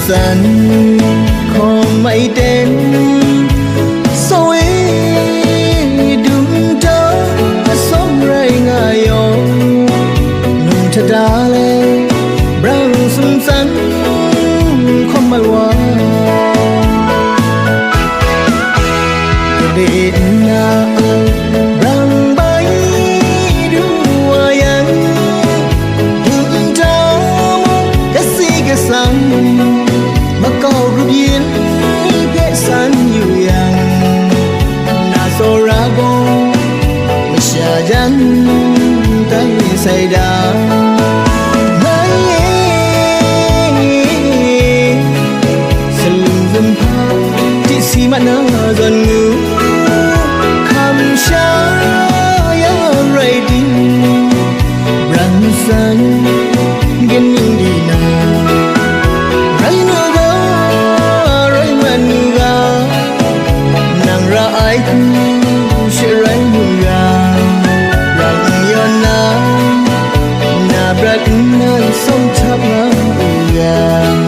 dần không mấy đến soi đừng trớ sống ray ngài yo nung thật đã lệ brown sung sắn không mai qua để na brown bay đua yang đừng trớ cái gì cái sang mà cầu rụt yên cái san nhiều yang na so ra go mà xa dần tay say đá si mana dần ngư kham xa ya ready răng san gen những đi na rai nu ga rai man ga nàng ra ai ku sẽ rai nu ga răng yon na brat na sông tháp na ga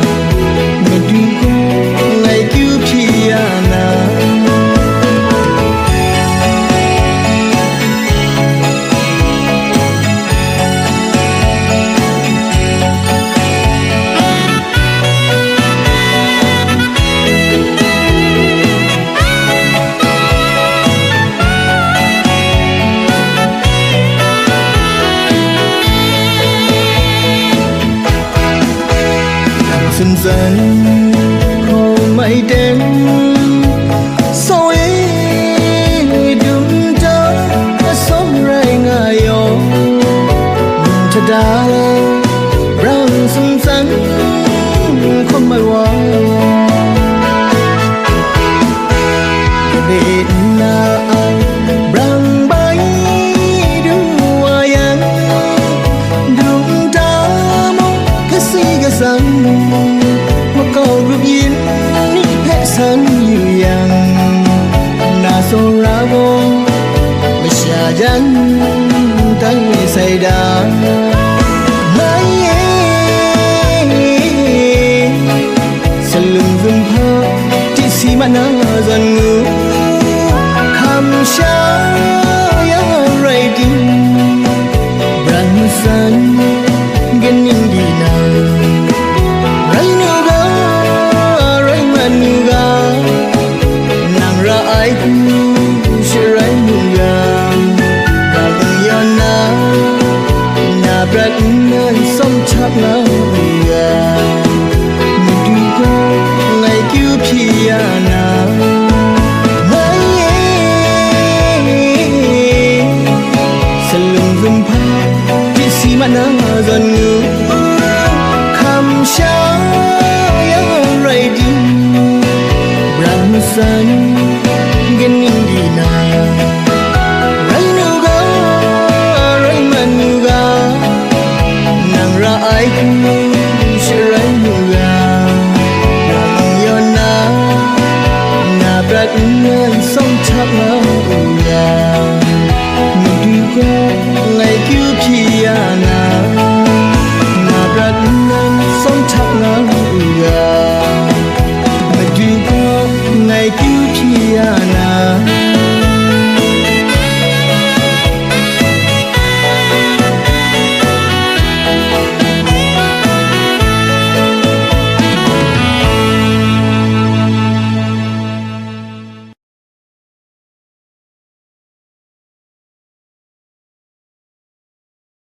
dần dần không mấy đêm soi đừng trớ sống ray ngài yo thật đã brown sung sắn không mai qua để na brown bay đua yang đừng trớ cái gì cái sang cầu rụt yên hết sân nhiều yang na so ra vô mà xa dần tay say đá mấy sân lưng dùm hơ chỉ xì mà nó dần ngư kham xa ya ready brand sun gen những đi nào ai cũng sẽ rai mừng ga rằng yon na brat na sông tháp na ga mình đi qua ngày cứu piana sân lưng dùm pa chỉ xí mà na dần ngư kham xa ya ready brown sun gen những đi na